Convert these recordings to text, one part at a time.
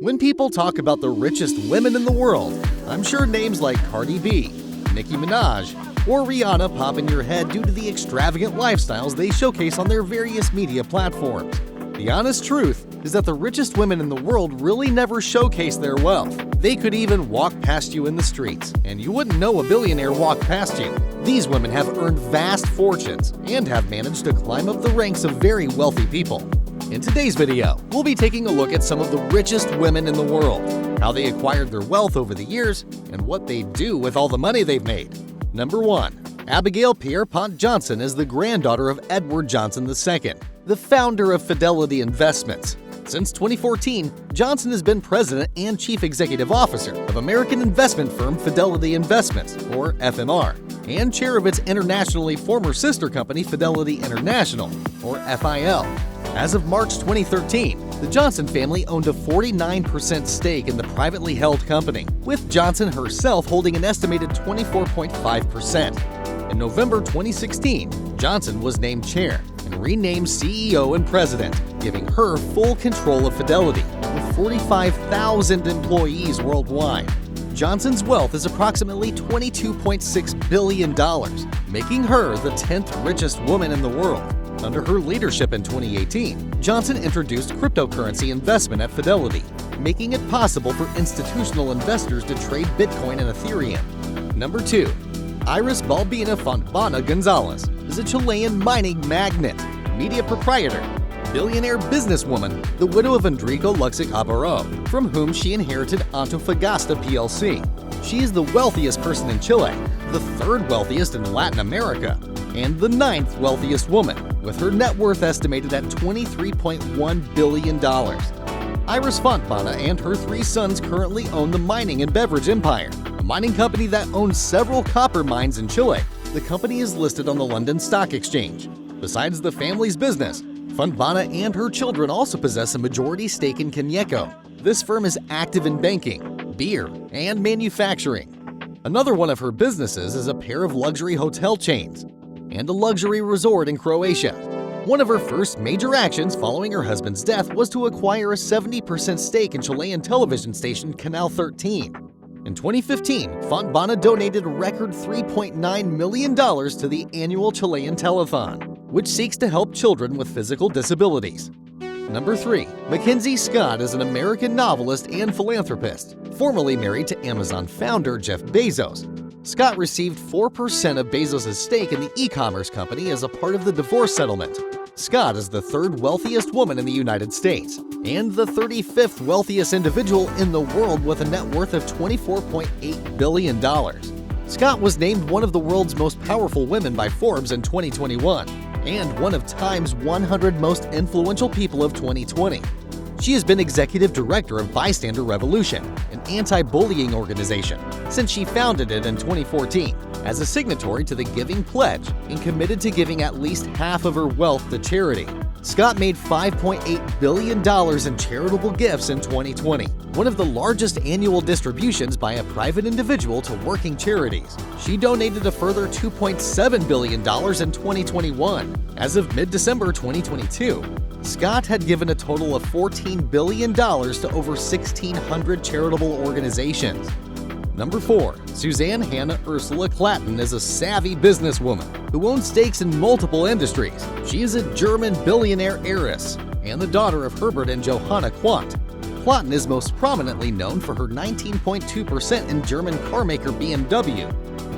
When people talk about the richest women in the world, I'm sure names like Cardi B, Nicki Minaj, or Rihanna pop in your head due to the extravagant lifestyles they showcase on their various media platforms. The honest truth is that the richest women in the world really never showcase their wealth. They could even walk past you in the streets, and you wouldn't know a billionaire walked past you. These women have earned vast fortunes and have managed to climb up the ranks of very wealthy people. In today's video, we'll be taking a look at some of the richest women in the world, how they acquired their wealth over the years, and what they do with all the money they've made. Number 1. Abigail Pierpont Johnson is the granddaughter of Edward Johnson II, the founder of Fidelity Investments. Since 2014, Johnson has been president and chief executive officer of American investment firm Fidelity Investments, or FMR, and chair of its internationally former sister company Fidelity International, or FIL. As of March 2013, the Johnson family owned a 49% stake in the privately held company, with Johnson herself holding an estimated 24.5%. In November 2016, Johnson was named chair and renamed CEO and president, giving her full control of Fidelity, with 45,000 employees worldwide. Johnson's wealth is approximately $22.6 billion, making her the 10th richest woman in the world. Under her leadership in 2018, Johnson introduced cryptocurrency investment at Fidelity, making it possible for institutional investors to trade Bitcoin and Ethereum. Number 2. Iris Balbina Fontbana Gonzalez is a Chilean mining magnate, media proprietor, billionaire businesswoman, the widow of Enrico Luxic-Abarro, from whom she inherited Antofagasta plc. She is the wealthiest person in Chile, the third wealthiest in Latin America, and the 9th wealthiest woman, with her net worth estimated at $23.1 billion. Iris Fontbana and her 3 sons currently own the mining and beverage empire, a mining company that owns several copper mines in Chile. The company is listed on the London Stock Exchange. Besides the family's business, Fontbana and her children also possess a majority stake in Conyeco. This firm is active in banking, beer, and manufacturing. Another one of her businesses is a pair of luxury hotel chains and a luxury resort in Croatia. One of her first major actions following her husband's death was to acquire a 70% stake in Chilean television station Canal 13. In 2015, Fontbana donated a record $3.9 million to the annual Chilean telethon, which seeks to help children with physical disabilities. Number 3. Mackenzie Scott is an American novelist and philanthropist, formerly married to Amazon founder Jeff Bezos. Scott received 4% of Bezos' stake in the e-commerce company as a part of the divorce settlement. Scott is the 3rd wealthiest woman in the United States and the 35th wealthiest individual in the world with a net worth of $24.8 billion. Scott was named one of the world's most powerful women by Forbes in 2021 and one of Time's 100 most influential people of 2020. She has been executive director of Bystander Revolution, an anti-bullying organization, since she founded it in 2014 as a signatory to the Giving Pledge and committed to giving at least half of her wealth to charity. Scott made $5.8 billion in charitable gifts in 2020, one of the largest annual distributions by a private individual to working charities. She donated a further $2.7 billion in 2021. As of mid-December 2022, Scott had given a total of $14 billion to over 1,600 charitable organizations. Number 4. Suzanne Hannah Ursula Clatton is a savvy businesswoman who owns stakes in multiple industries. She is a German billionaire heiress and the daughter of Herbert and Johanna Quandt. Clatton is most prominently known for her 19.2% in German carmaker BMW.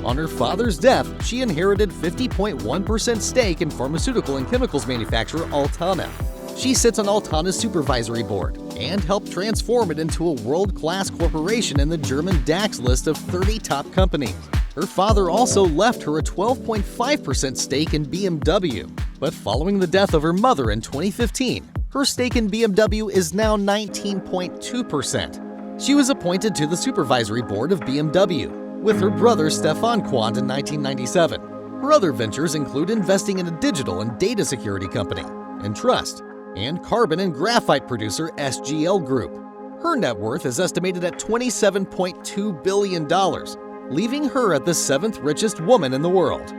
On her father's death, she inherited 50.1% stake in pharmaceutical and chemicals manufacturer Altana. She sits on Altana's supervisory board and helped transform it into a world-class corporation in the German DAX list of 30 top companies. Her father also left her a 12.5% stake in BMW, but following the death of her mother in 2015, her stake in BMW is now 19.2%. She was appointed to the supervisory board of BMW, with her brother Stefan Quandt in 1997. Her other ventures include investing in a digital and data security company, Entrust, and carbon and graphite producer SGL Group. Her net worth is estimated at $27.2 billion, leaving her at the 7th richest woman in the world.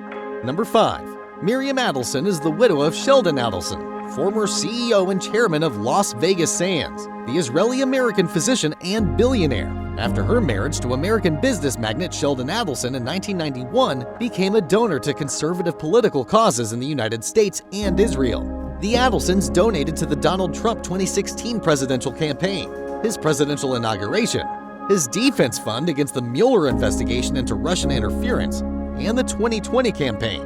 Number 5. Miriam Adelson is the widow of Sheldon Adelson, former CEO and chairman of Las Vegas Sands. the Israeli-American physician and billionaire, after her marriage to American business magnate Sheldon Adelson in 1991, became a donor to conservative political causes in the United States and Israel. The Adelsons donated to the Donald Trump 2016 presidential campaign, his presidential inauguration, his defense fund against the Mueller investigation into Russian interference, and the 2020 campaign.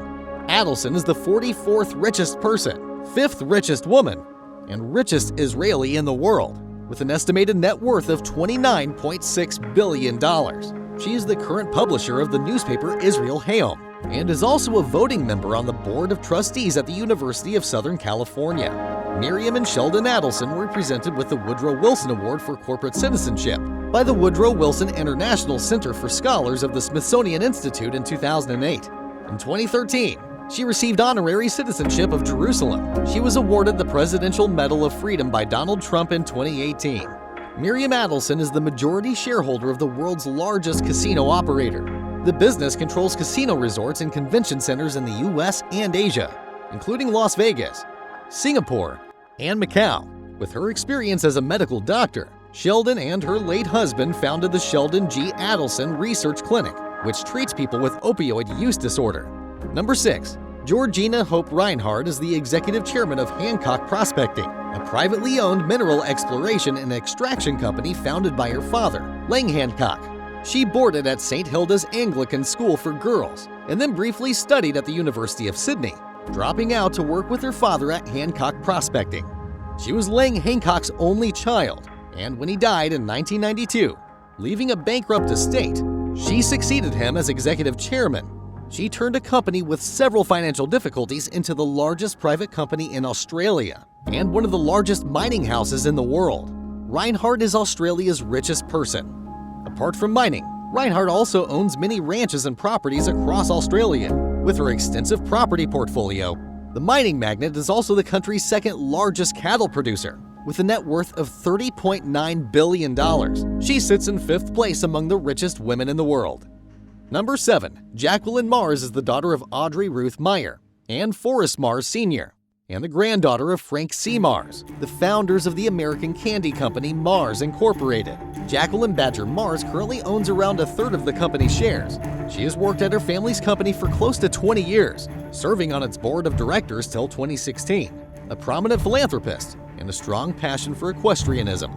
Adelson is the 44th richest person, 5th richest woman, and richest Israeli in the world, with an estimated net worth of $29.6 billion. She is the current publisher of the newspaper Israel Hayom, and is also a voting member on the Board of Trustees at the University of Southern California. Miriam and Sheldon Adelson were presented with the Woodrow Wilson Award for Corporate Citizenship by the Woodrow Wilson International Center for Scholars of the Smithsonian Institute in 2008. In 2013, she received honorary citizenship of Jerusalem. She was awarded the Presidential Medal of Freedom by Donald Trump in 2018. Miriam Adelson is the majority shareholder of the world's largest casino operator. The business controls casino resorts and convention centers in the U.S. and Asia, including Las Vegas, Singapore, and Macau. With her experience as a medical doctor, Sheldon and her late husband founded the Sheldon G. Adelson Research Clinic, which treats people with opioid use disorder. Number 6. Georgina Hope Reinhardt is the executive chairman of Hancock Prospecting, a privately owned mineral exploration and extraction company founded by her father, Lang Hancock. She boarded at St. Hilda's Anglican School for Girls and then briefly studied at the University of Sydney, dropping out to work with her father at Hancock Prospecting. She was Lang Hancock's only child, and when he died in 1992, leaving a bankrupt estate, she succeeded him as executive chairman. She turned a company with several financial difficulties into the largest private company in Australia and one of the largest mining houses in the world. Reinhardt is Australia's richest person. Apart from mining, Reinhardt also owns many ranches and properties across Australia. With her extensive property portfolio, the mining magnate is also the country's second largest cattle producer, with a net worth of $30.9 billion. She sits in 5th place among the richest women in the world. Number 7. Jacqueline Mars is the daughter of Audrey Ruth Meyer and Forrest Mars Sr., and the granddaughter of Frank C. Mars, the founders of the American candy company Mars Incorporated. Jacqueline Badger Mars currently owns around 1/3 of the company's shares. She has worked at her family's company for close to 20 years, serving on its board of directors till 2016. A prominent philanthropist and a strong passion for equestrianism,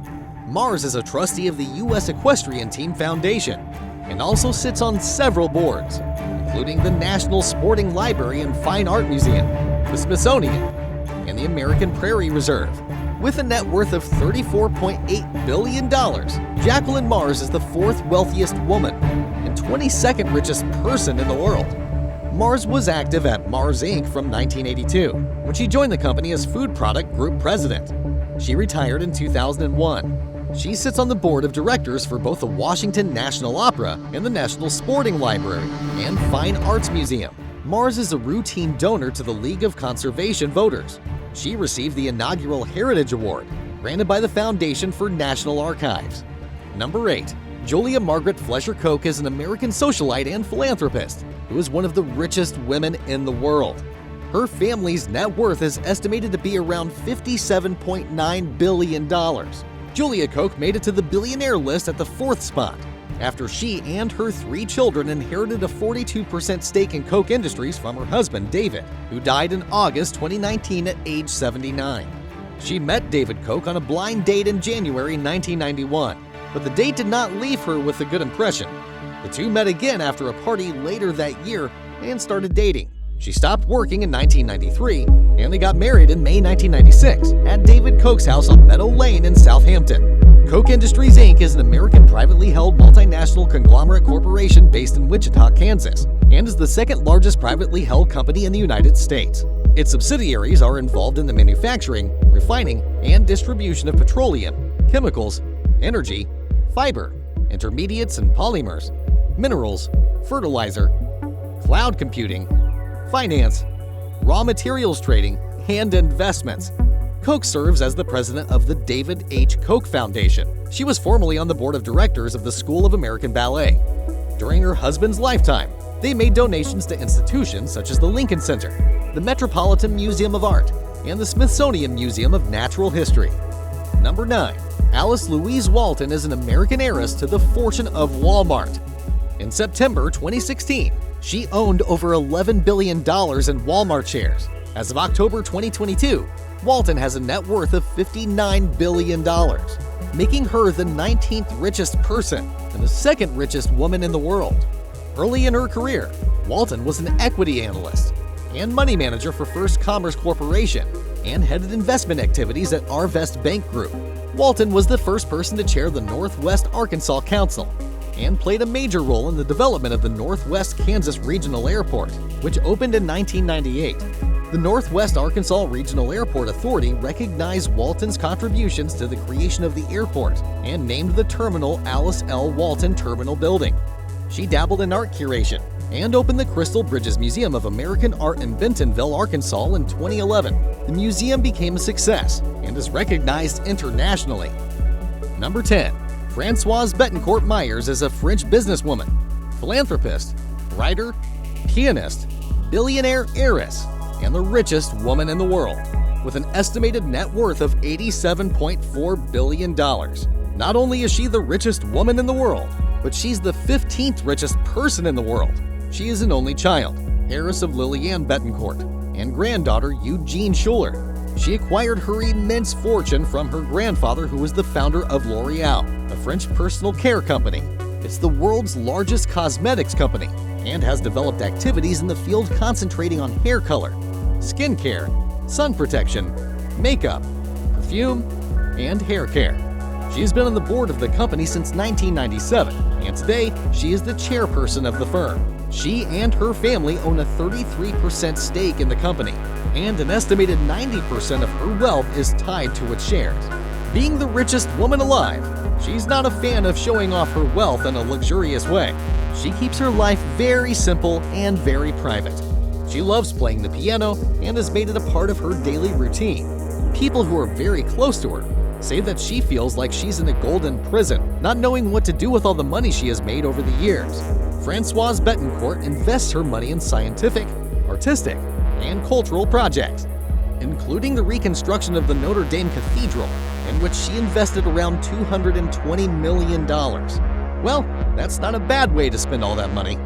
Mars is a trustee of the U.S. Equestrian Team Foundation and also sits on several boards, including the National Sporting Library and Fine Art Museum, the Smithsonian, and the American Prairie Reserve. With a net worth of $34.8 billion, Jacqueline Mars is the 4th wealthiest woman and 22nd richest person in the world. Mars was active at Mars Inc. from 1982, when she joined the company as Food Product Group President. She retired in 2001. She sits on the board of directors for both the Washington National Opera and the National Sporting Library and Fine Arts Museum. Mars is a routine donor to the League of Conservation Voters. She received the inaugural Heritage Award, granted by the Foundation for National Archives. Number 8. Julia Margaret Fletcher Koch is an American socialite and philanthropist who is one of the richest women in the world. Her family's net worth is estimated to be around $57.9 billion. Julia Koch made it to the billionaire list at the 4th spot, after she and her 3 children inherited a 42% stake in Koch Industries from her husband, David, who died in August 2019 at age 79. She met David Koch on a blind date in January 1991, but the date did not leave her with a good impression. The two met again after a party later that year and started dating. She stopped working in 1993, and they got married in May 1996 at David Koch's house on Meadow Lane in Southampton. Koch Industries Inc. is an American privately held multinational conglomerate corporation based in Wichita, Kansas, and is the 2nd largest privately held company in the United States. Its subsidiaries are involved in the manufacturing, refining, and distribution of petroleum, chemicals, energy, fiber, intermediates and polymers, minerals, fertilizer, cloud computing, finance, raw materials trading, and investments. Koch serves as the president of the David H. Koch Foundation. She was formerly on the board of directors of the School of American Ballet. During her husband's lifetime, they made donations to institutions such as the Lincoln Center, the Metropolitan Museum of Art, and the Smithsonian Museum of Natural History. Number 9. Alice Louise Walton is an American heiress to the fortune of Walmart. In September 2016, she owned over $11 billion in Walmart shares. As of October 2022, Walton has a net worth of $59 billion, making her the 19th richest person and the second richest woman in the world. Early in her career, Walton was an equity analyst and money manager for First Commerce Corporation and headed investment activities at Arvest Bank Group. Walton was the first person to chair the Northwest Arkansas Council and played a major role in the development of the Northwest Kansas Regional Airport, which opened in 1998. The Northwest Arkansas Regional Airport Authority recognized Walton's contributions to the creation of the airport and named the terminal Alice L. Walton Terminal Building. She dabbled in art curation and opened the Crystal Bridges Museum of American Art in Bentonville, Arkansas in 2011. The museum became a success and is recognized internationally. Number 10. Françoise Bettencourt Myers is a French businesswoman, philanthropist, writer, pianist, billionaire heiress, and the richest woman in the world, with an estimated net worth of $87.4 billion. Not only is she the richest woman in the world, but she's the 15th richest person in the world. She is an only child, heiress of Lillian Bettencourt, and granddaughter Eugene Schuller. She acquired her immense fortune from her grandfather, who was the founder of L'Oreal, a French personal care company. It's the world's largest cosmetics company and has developed activities in the field concentrating on hair color, skin care, sun protection, makeup, perfume, and hair care. She has been on the board of the company since 1997, and today she is the chairperson of the firm. She and her family own a 33% stake in the company, and an estimated 90% of her wealth is tied to its shares. Being the richest woman alive, she's not a fan of showing off her wealth in a luxurious way. She keeps her life very simple and very private. She loves playing the piano and has made it a part of her daily routine. People who are very close to her say that she feels like she's in a golden prison, not knowing what to do with all the money she has made over the years. Françoise Bettencourt invests her money in scientific, artistic, and cultural projects, including the reconstruction of the Notre Dame Cathedral, in which she invested around $220 million. Well, that's not a bad way to spend all that money.